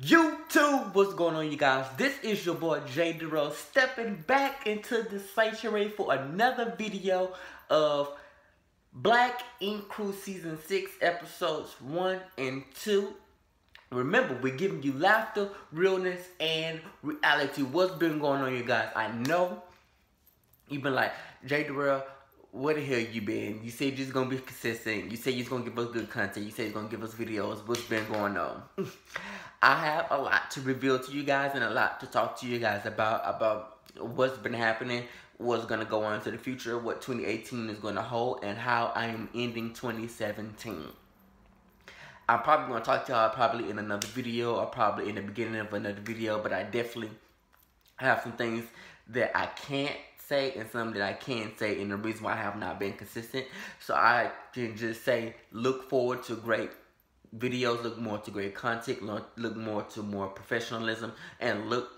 YouTube, what's going on, you guys? This is your boy J.DAREL stepping back into the sanctuary for another video of Black Ink Crew Season 6 episodes 1 and 2. Remember, we're giving you laughter, realness, and reality. What's been going on, you guys? I know you've been like, J.DAREL, where the hell you been? You said you're just gonna be consistent. You said you're gonna give us good content. You said you're gonna give us videos. What's been going on? I have a lot to reveal to you guys and a lot to talk to you guys about what's been happening, what's gonna go on into the future, what 2018 is gonna hold, and how I am ending 2017. I'm probably gonna talk to y'all probably in another video or probably in the beginning of another video, but I definitely have some things that I can't say and some that I can say, and the reason why I have not been consistent. So I can just say, look forward to great videos, look more to great content, look more to more professionalism, and look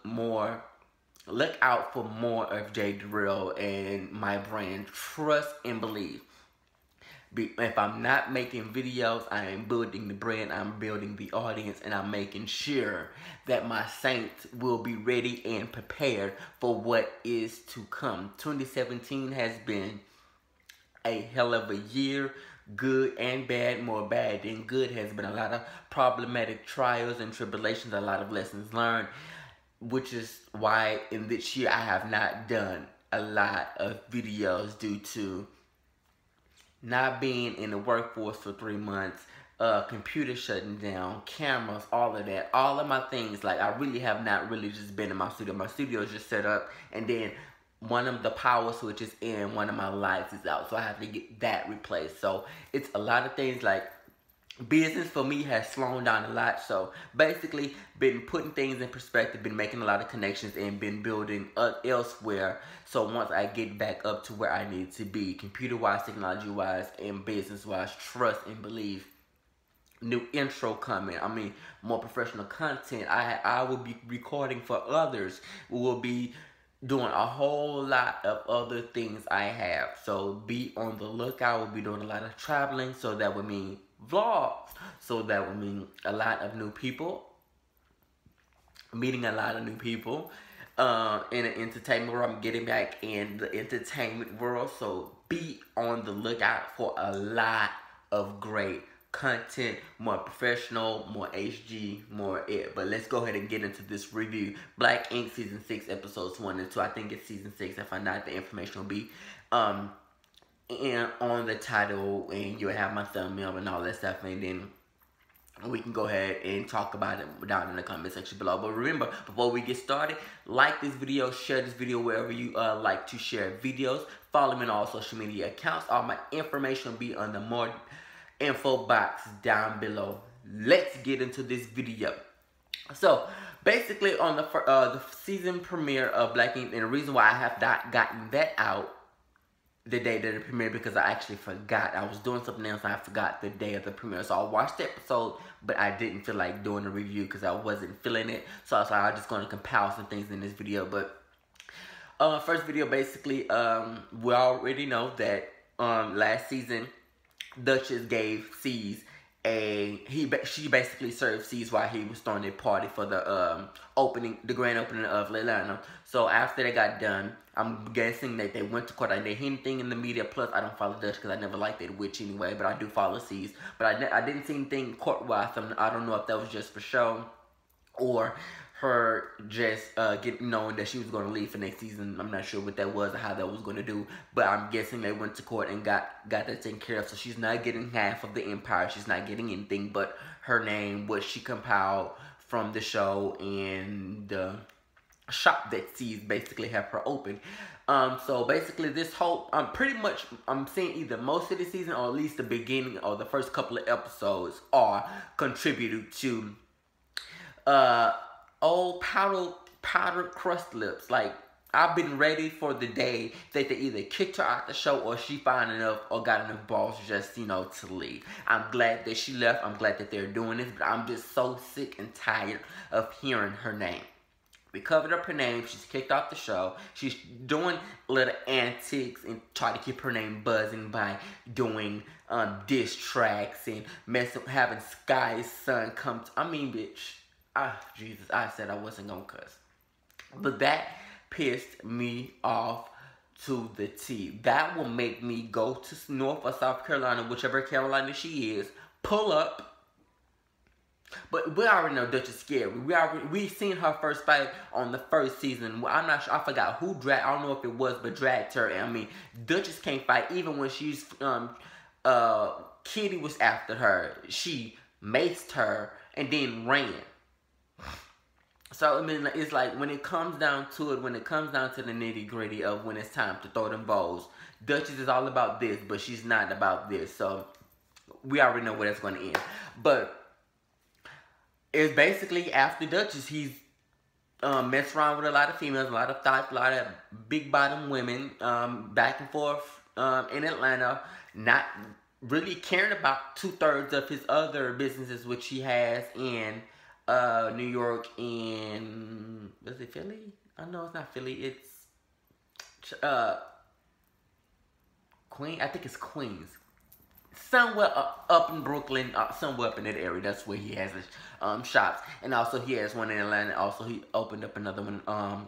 out for more of J.DAREL and my brand. Trust and believe. If I'm not making videos, I am building the brand, I'm building the audience, and I'm making sure that my saints will be ready and prepared for what is to come. 2017 has been a hell of a year, good and bad. More bad than good. Has been a lot of problematic trials and tribulations, a lot of lessons learned, which is why in this year I have not done a lot of videos due to not being in the workforce for 3 months, computer shutting down, cameras, all of that, all of my things. Like, I really have not really just been in my studio. My studio is just set up, and then one of the power switches in one of my lights is out, so I have to get that replaced. So it's a lot of things. Like, business for me has slowed down a lot. So basically, been putting things in perspective, been making a lot of connections, and been building elsewhere. So once I get back up to where I need to be, computer-wise, technology-wise, and business-wise, trust and believe. New intro coming. I mean, more professional content. I will be recording for others. We will be doing a whole lot of other things I have. So be on the lookout. We'll be doing a lot of traveling. So that would mean vlogs. So that would mean a lot of new people. Meeting a lot of new people. In the entertainment world. I'm getting back in the entertainment world. So be on the lookout for a lot of great content, more professional, more HG, more it. But let's go ahead and get into this review. Black Ink Season 6 episodes 1 and 2. I think it's Season 6. If I'm not, the information will be and on the title, and you'll have my thumbnail and all that stuff, and then we can go ahead and talk about it down in the comment section below. But remember, before we get started, like this video, share this video wherever you like to share videos. Follow me on all social media accounts. All my information will be on the more info box down below. Let's get into this video. So basically, on the season premiere of Black Ink, and the reason why I have not gotten that out the day that it premiered, because I actually forgot. I was doing something else and I forgot the day of the premiere. So I watched the episode, but I didn't feel like doing a review because I wasn't feeling it. So I was like, I'm just going to compile some things in this video. But first video, basically, we already know that last season, Duchess gave C's she basically served C's while he was throwing a party for the grand opening of Atlanta. So after they got done, I'm guessing that they went to court. I didn't hear anything in the media. Plus, I don't follow Dutch because I never liked that witch anyway. But I do follow C's. But I didn't see anything court-wise. So I don't know if that was just for show or her just knowing that she was going to leave for next season. I'm not sure what that was or how that was going to do, but I'm guessing they went to court and got that taken care of. So she's not getting half of the empire. She's not getting anything but her name, what she compiled from the show, and the shop that C's basically have her open. So basically this whole, I'm seeing either most of the season or at least the beginning or the first couple of episodes are contributed to old powder crust lips. Like, I've been ready for the day that they either kicked her out the show or she found enough or got enough balls just, to leave. I'm glad that she left. I'm glad that they're doing this, but I'm just so sick and tired of hearing her name. We covered up her name. She's kicked off the show. She's doing little antics and try to keep her name buzzing by doing diss tracks and having Sky's son come. I mean, bitch, Jesus, I said I wasn't gonna cuss. But that pissed me off to the T. That will make me go to North or South Carolina, whichever Carolina she is, pull up. But we already know Dutch is scary. We seen her first fight on the first season. I'm not sure. I forgot who dragged. I don't know if it was, but dragged her. I mean, Duchess can't fight even when she's Kitty was after her. She maced her and then ran. So, I mean, it's like when it comes down to it, when it comes down to the nitty-gritty of when it's time to throw them bows, Duchess is all about this, but she's not about this. So, we already know where that's going to end. But it's basically after Duchess, he's messed around with a lot of females, a lot of thoughts, a lot of big-bottom women, back and forth in Atlanta, not really caring about 2/3 of his other businesses, which he has in New York and, was it Philly? Oh, no, it's not Philly. It's Queen. I think it's Queens. Somewhere up in Brooklyn, somewhere up in that area. That's where he has his shops. And also he has one in Atlanta. Also he opened up another one,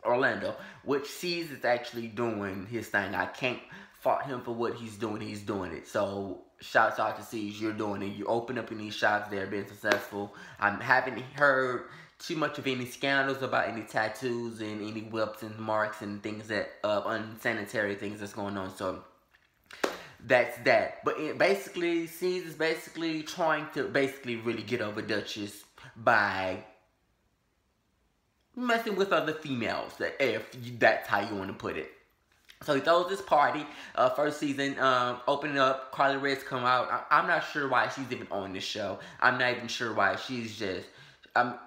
Orlando, which C's is actually doing his thing. I can't fault him for what he's doing. He's doing it. So shouts out to C's. You're doing it. You open up in these shops. They're being successful. I haven't heard too much of any scandals about any tattoos and any whips and marks and things that unsanitary things that's going on. So that's that. But basically, C's is basically trying to really get over Duchess by messing with other females, if that's how you want to put it. So he throws this party, first season, opening up, Carly Red's come out. I'm not sure why she's even on this show. I'm not even sure why. She's just,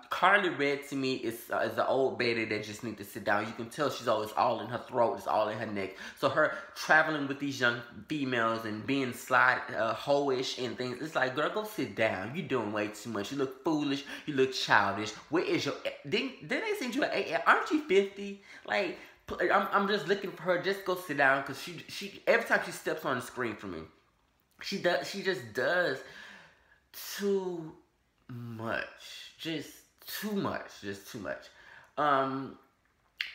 Carly Red to me is an old lady that just needs to sit down. You can tell she's always all in her throat, it's all in her neck. So her traveling with these young females and being hoish and things, it's like, girl, go sit down. You're doing way too much. You look foolish. You look childish. Where is your, didn't they send you an aren't you 50? Like, I'm just looking for her. Just go sit down, because she every time she steps on the screen for me, she just does too much. Just too much.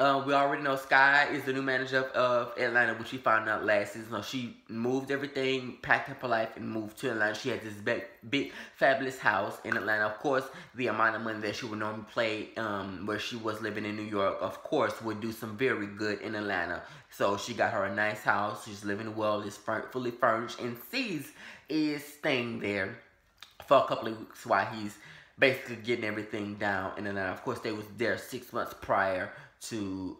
We already know Sky is the new manager of Atlanta, which we found out last season. So she moved everything, packed up her life, and moved to Atlanta. She has this big, fabulous house in Atlanta. Of course, the amount of money that she would normally play where she was living in New York, of course, would do some very good in Atlanta. So she got her a nice house. She's living well. It's fully furnished. And C's is staying there for a couple of weeks while he's basically getting everything down in Atlanta. Of course, they was there 6 months prior to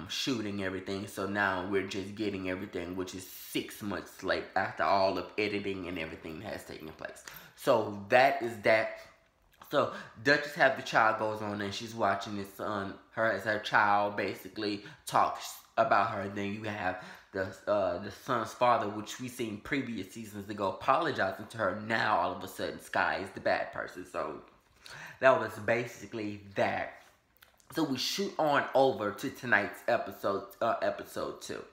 shooting everything, so now we're just getting everything, which is 6 months late after all of editing and everything has taken place. So that is that. So Duchess have the child goes on and she's watching his son, her child basically talks about her. And then you have the son's father, which we seen previous seasons ago, apologizing to her. Now all of a sudden Sky is the bad person. So that was basically that. So we shoot on over to tonight's episode 2.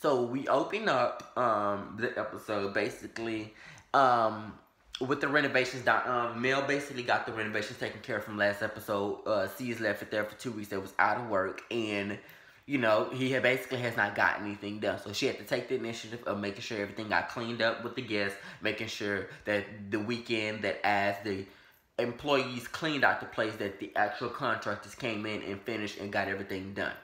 So we open up the episode basically with the renovations done. Mel basically got the renovations taken care of from last episode. C's left it there for 2 weeks. They was out of work, and you know, he basically has not gotten anything done. So she had to take the initiative of making sure everything got cleaned up with the guests, making sure that the weekend that as the employees cleaned out the place, that the actual contractors came in and finished and got everything done.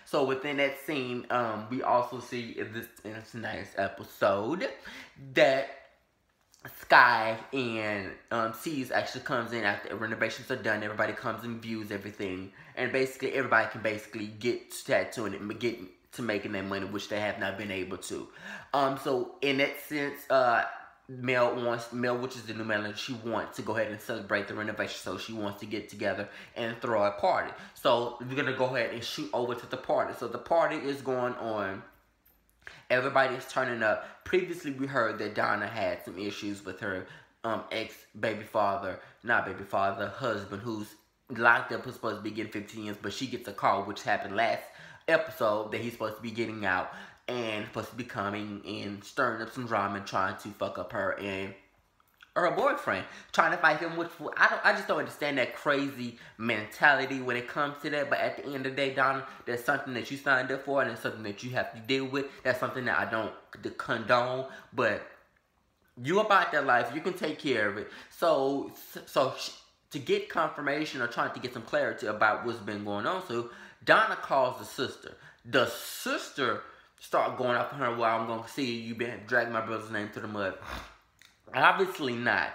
So within that scene, we also see in tonight's episode that Sky and C's actually comes in after renovations are done. Everybody comes and views everything, and basically everybody can basically get to tattooing it and get to making that money, which they have not been able to. So in that sense, Mel, which is the new manager, she wants to go ahead and celebrate the renovation. So she wants to get together and throw a party. So we're going to go ahead and shoot over to the party. So the party is going on. Everybody is turning up. Previously, we heard that Donna had some issues with her husband, who's locked up, who's supposed to be getting 15 years, but she gets a call, which happened last episode, that he's supposed to be getting out and supposed to be coming and stirring up some drama and trying to fuck up her and her boyfriend, trying to fight him. Which I just don't understand that crazy mentality when it comes to that. But at the end of the day, Donna, there's something that you signed up for, and it's something that you have to deal with. That's something that I don't condone, but you about that life, you can take care of it. So to get confirmation or trying to get some clarity about what's been going on, so Donna calls the sister. The sister start going up on her, well, I'm going to see you been dragging my brother's name to the mud. Obviously not.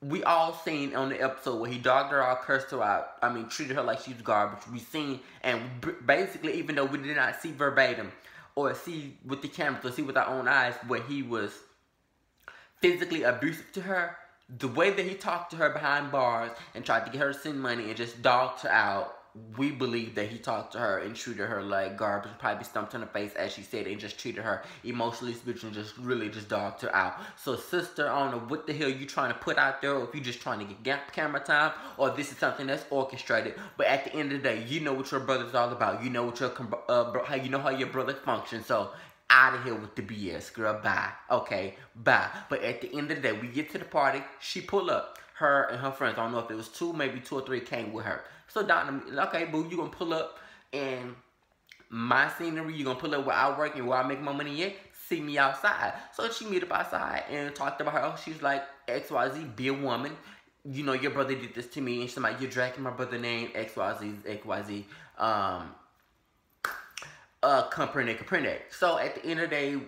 We all seen on the episode where he dogged her out, cursed her out. I mean, treated her like she was garbage. We seen, and basically, even though we did not see verbatim or see with the camera, or see with our own eyes where he was physically abusive to her, the way that he talked to her behind bars and tried to get her to send money and just dogged her out, we believe that he talked to her and treated her like garbage, probably stumped her in the face, as she said, and just treated her emotionally, spiritually, and just really just dogged her out. So, sister, I don't know what the hell you trying to put out there, or if you just trying to get camera time, or this is something that's orchestrated. But at the end of the day, you know what your brother's all about. You know what your how your brother functions. So, out of here with the BS, girl. Bye. Okay, bye. But at the end of the day, we get to the party. She pull up. Her and her friends, I don't know if it was two, maybe 2 or 3 came with her. So Donna, okay, boo, you gonna pull up in my scenery. You gonna pull up where I work and where I make my money at. See me outside. So she meet up outside and talked about her. She's like, XYZ, be a woman. You know, your brother did this to me. And she's like, you're dragging my brother's name, XYZ, comprende. So at the end of the day,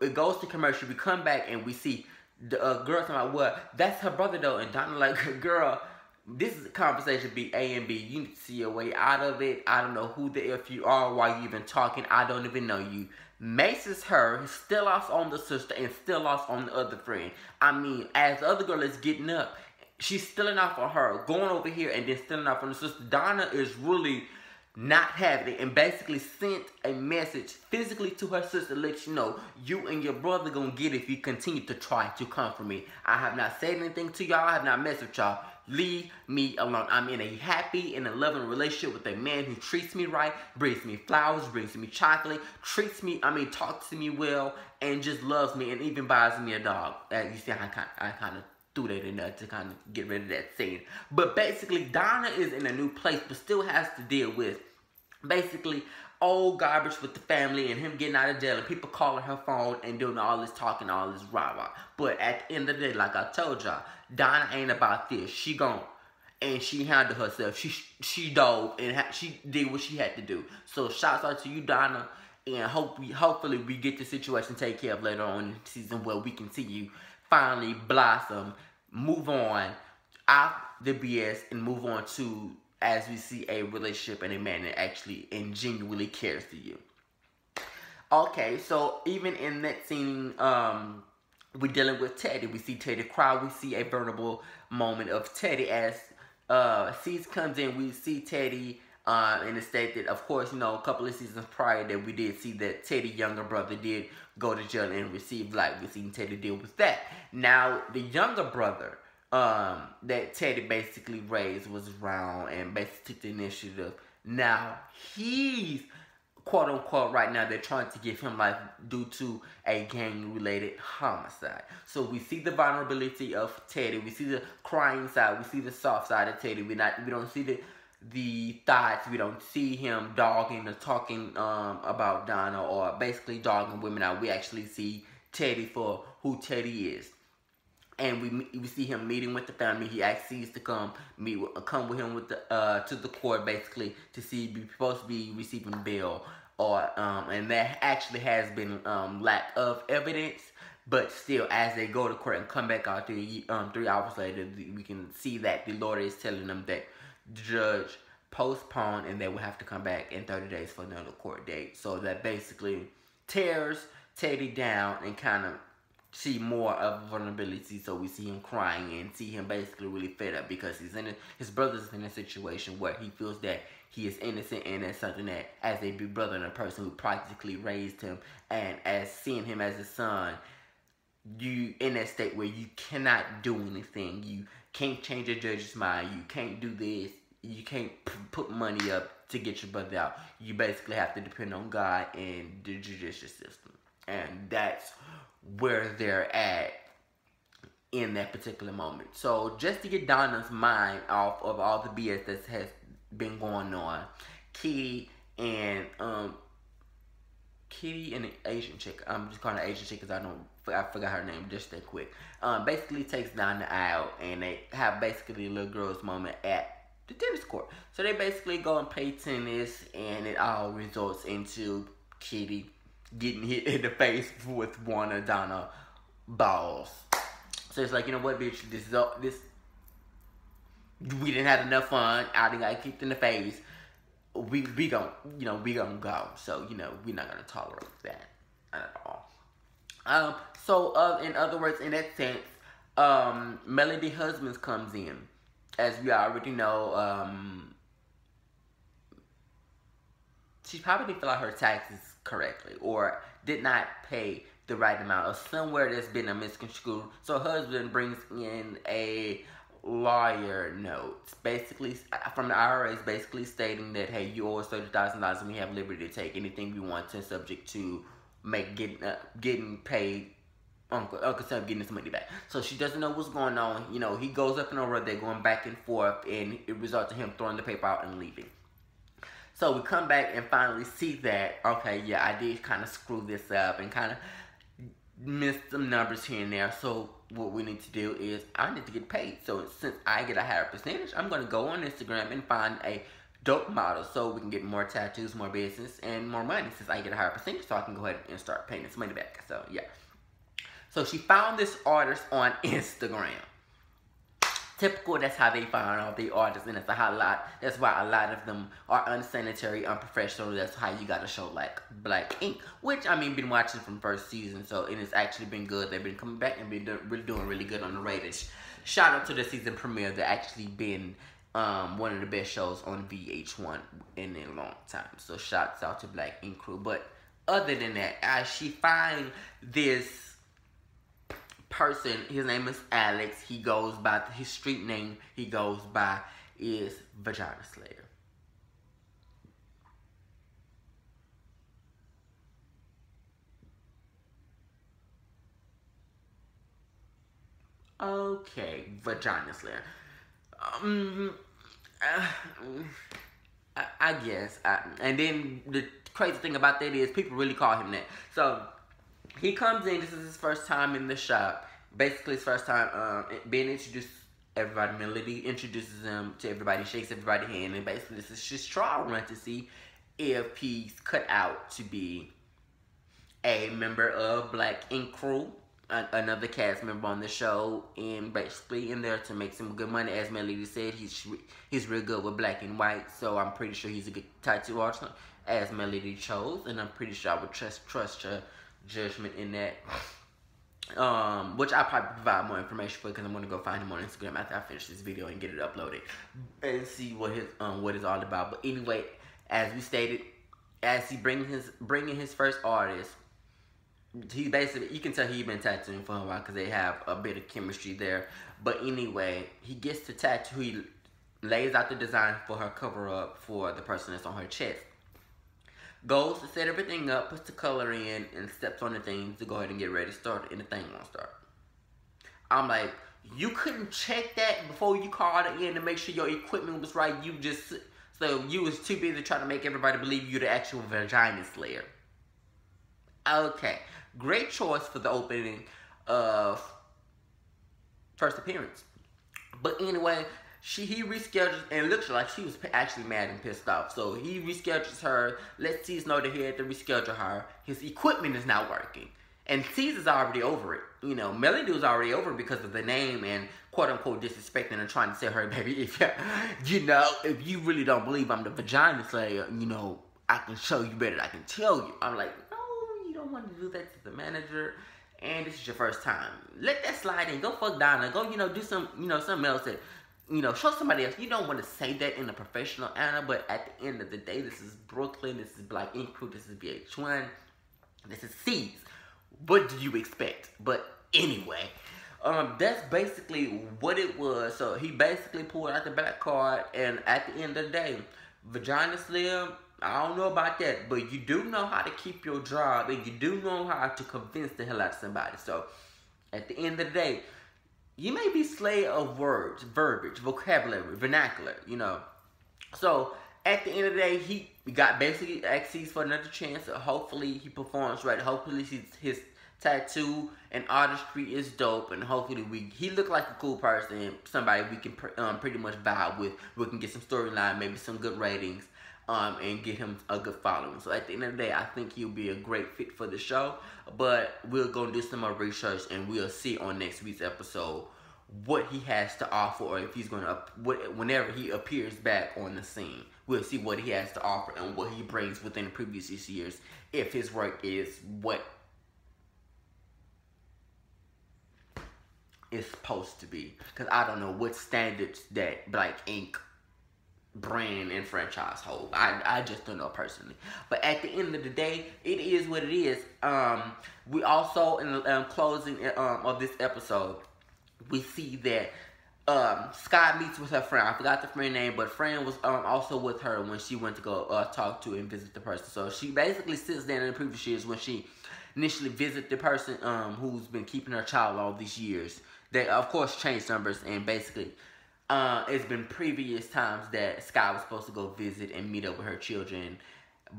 it goes to commercial. We come back and we see the girl talking about, well, that's her brother though. And Donna like, girl, this is a conversation be A and B. You need to see your way out of it. I don't know who the F you are, why you even talking. I don't even know you. Maces her, still off on the sister, and still off on the other friend. I mean, as the other girl is getting up, she's stealing off on her, going over here, and then stealing off on the sister. Donna is really not having it, and basically sent a message physically to her sister to let you know you and your brother gonna get it if you continue to try to come for me. I have not said anything to y'all. I have not messed with y'all. Leave me alone. I'm in a happy and a loving relationship with a man who treats me right, brings me flowers, brings me chocolate, talks to me well, and just loves me, and even buys me a dog. You see, I kind of threw that in there to kind of get rid of that scene. But basically, Donna is in a new place, but still has to deal with basically old garbage with the family and him getting out of jail and people calling her phone and doing all this talking, all this rah-rah. But at the end of the day, like I told y'all, Donna ain't about this. She gone. And she handled herself. She dove and she did what she had to do. So shouts out to you, Donna. And hopefully we get the situation taken care of later on in the season where we can see you finally blossom, move on out the BS, and move on to, as we see, a relationship and a man that actually and genuinely cares to you. Okay, so even in that scene, we're dealing with Teddy. We see Teddy cry. We see a vulnerable moment of Teddy as Cease comes in. We see Teddy in the state that, of course, you know, a couple of seasons prior that we did see that Teddy's younger brother did go to jail and receive life. We seen Teddy deal with that. Now, the younger brother that Teddy basically raised was around and basically took the initiative. Now, he's, quote unquote, right now, they're trying to give him life due to a gang-related homicide. So we see the vulnerability of Teddy. We see the crying side. We see the soft side of Teddy. We don't see the thoughts. We don't see him dogging or talking about Donna or basically dogging women out. We actually see Teddy for who Teddy is. And we see him meeting with the family. He asks Cease to come with him with to the court basically to see if he's supposed to be receiving bail or and that actually has been lack of evidence. But still, as they go to court and come back out 3 hours later, we can see that the lawyer is telling them that the judge postponed and they will have to come back in 30 days for another court date. So that basically tears Teddy down and kind of see more of vulnerability. So we see him crying and see him basically really fed up because his brother's in a situation where he feels that he is innocent, and that's something that, as a big brother and a person who practically raised him, and as seeing him as a son, you in that state where you cannot do anything. You can't change a judge's mind. You can't do this. You can't put money up to get your brother out. You basically have to depend on God and the judicial system. And that's where they're at in that particular moment. So just to get Donna's mind off of all the BS that has been going on, Kitty and the Asian chick, I'm just calling her Asian chick because I forgot her name just that quick. Basically takes Donna out, and they have basically a little girls moment at the tennis court. So they basically go and play tennis, and it all results into Kitty getting hit in the face with one of Donna's balls. So it's like, you know what, bitch, we didn't have enough fun. I done got kicked in the face. We gonna go. So, we're not gonna tolerate that at all. So in other words, in that sense, Melody Husbands comes in. As we already know, she probably didn't fill out her taxes correctly, or did not pay the right amount, or somewhere there's been a misconstrued. So her husband brings in a lawyer note, basically from the IRS, basically stating that, hey, you owe us $30,000 and we have liberty to take anything we want to, subject to getting paid. Uncle Sam getting his money back. So she doesn't know what's going on. He goes up and over, they're going back and forth, and it results in him throwing the paper out and leaving. So we come back and finally see that, okay, yeah, I did kind of screw this up and kind of miss some numbers here and there. So what we need to do is, I need to get paid. So since I get a higher percentage, I'm going to go on Instagram and find a dope model so we can get more tattoos, more business, and more money, since I get a higher percentage, so I can go ahead and start paying this money back. So yeah. So she found this artist on Instagram. Typical, that's how they find all the artists, and that's why a lot of them are unsanitary, unprofessional. That's how you got a show like Black Ink, which, I mean, been watching from first season, so it has actually been good. They've been coming back and been doing really good on the ratings. Shout out to the season premiere. That actually been one of the best shows on VH1 in a long time. So shouts out to Black Ink crew. But other than that, as she find this person, his name is Alex. He goes by, his street name he goes by is Vagina Slayer. Okay, Vagina Slayer. I guess. And then the crazy thing about that is people really call him that. So he comes in, this is his first time in the shop. Basically his first time being introduced to everybody. Melody introduces him to everybody, shakes everybody's hand, and basically this is just trial run to see if he's cut out to be a member of Black Ink crew, another cast member on the show, and basically in there to make some good money. As Melody said, he's real good with black and white, so I'm pretty sure he's a good tattoo artist, as Melody chose, and I'm pretty sure I would trust her judgment in that. Which I'll probably provide more information for, because I'm gonna go find him on Instagram after I finish this video and get it uploaded and see what it's all about. But anyway, as we stated, as he bringing his first artist, he basically, you can tell he's been tattooing for a while because they have a bit of chemistry there. But anyway, he gets to tattoo. He lays out the design for her cover up for the person that's on her chest. Goes to set everything up, puts the color in, and steps on the thing to go ahead and get ready to start, and the thing won't start. I'm like, you couldn't check that before you called it in to make sure your equipment was right. So you was too busy trying to make everybody believe you're the actual Vagina Slayer. Okay, great choice for the opening of first appearance. But anyway, he reschedules, and it looks like she was actually mad and pissed off. So he reschedules her, lets Caesar know that he had to reschedule her. His equipment is not working. And Caesar's already over it. Melody was already over it because of the name and quote-unquote disrespecting and trying to say, her, baby, if you really don't believe I'm the Vagina Slayer, I can show you better than I can tell you. I'm like, no, you don't want to do that to the manager. And this is your first time. Let that slide in. Go fuck Donna. Go, do some, something else that, show somebody else. You don't want to say that in a professional manner, but at the end of the day, this is Brooklyn, this is Black Ink Crew, this is VH1, this is C's. What do you expect? But anyway, that's basically what it was. So he basically pulled out the black card, and at the end of the day, Vagina Slim, I don't know about that, but you do know how to keep your job, and you do know how to convince the hell out of somebody. So at the end of the day, you may be slay of words, verbiage, vocabulary, vernacular, you know. So at the end of the day, he got basically axes for another chance. Hopefully he performs right. Hopefully his tattoo and artistry is dope, and hopefully he look like a cool person, somebody we can pretty much vibe with. We can get some storyline, maybe some good ratings, and get him a good following. So at the end of the day, I think he'll be a great fit for the show. But we're gonna do some more research, and we'll see on next week's episode what he has to offer, or if he's gonna whenever he appears back on the scene, we'll see what he has to offer and what he brings within the previous years, if his work is what it's supposed to be. Because I don't know what standards that Black Ink brand and franchise hold. I just don't know personally. But at the end of the day, it is what it is. We also, in the closing of this episode, we see that Sky meets with her friend. I forgot the friend name, but friend was also with her when she went to go talk to and visit the person. So she basically sits there in the previous years when she initially visited the person who's been keeping her child all these years. They, of course, changed numbers, and basically it's been previous times that Sky was supposed to go visit and meet up with her children,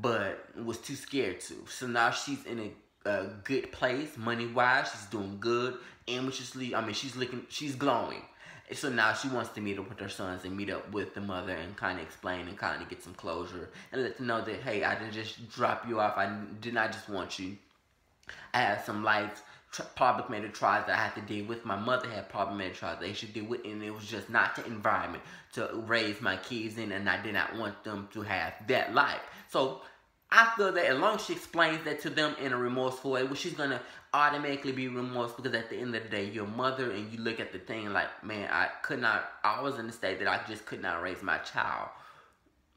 but was too scared to. So now she's in a good place, money-wise. She's doing good, ambitiously. I mean, she's glowing. So now she wants to meet up with her sons and meet up with the mother and kind of explain and kind of get some closure and let them know that, hey, I didn't just drop you off. I did not just want you. I had some life problematic trials that I had to deal with. My mother had problematic trials they should deal with, and it was just not the environment to raise my kids in, and I did not want them to have that life. So I feel that as long as she explains that to them in a remorseful way, well, she's going to automatically be remorseful, because at the end of the day, your mother, and you look at the thing like, man, I was in the state that I just could not raise my child.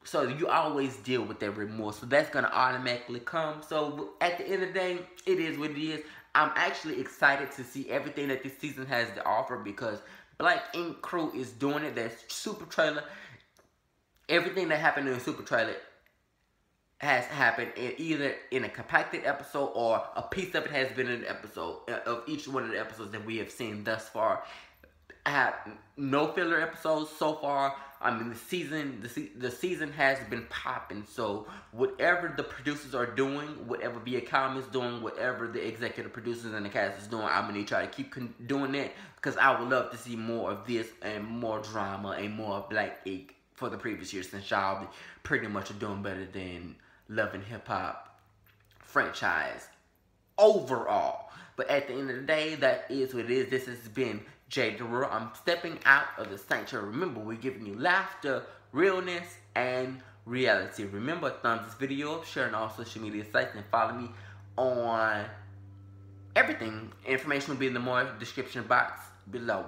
So you always deal with that remorse. So that's going to automatically come. So at the end of the day, it is what it is. I'm actually excited to see everything that this season has to offer, because Black Ink Crew is doing it. That super trailer, everything that happened in the super trailer has happened either in a compacted episode, or a piece of it has been in an episode of each one of the episodes that we have seen thus far. I have no filler episodes so far. I mean, the season has been popping. So whatever the producers are doing, whatever Viacom is doing, whatever the executive producers and the cast is doing, I'm gonna try to keep doing that, because I would love to see more of this and more drama and more Black Ink for the previous years, since y'all pretty much are doing better than Love and Hip Hop franchise overall. But at the end of the day, that is what it is. This has been J.DAREL. I'm stepping out of the sanctuary. Remember, we're giving you laughter, realness, and reality. Remember, thumbs this video up, share on all social media sites, and follow me on everything. Information will be in the more description box below.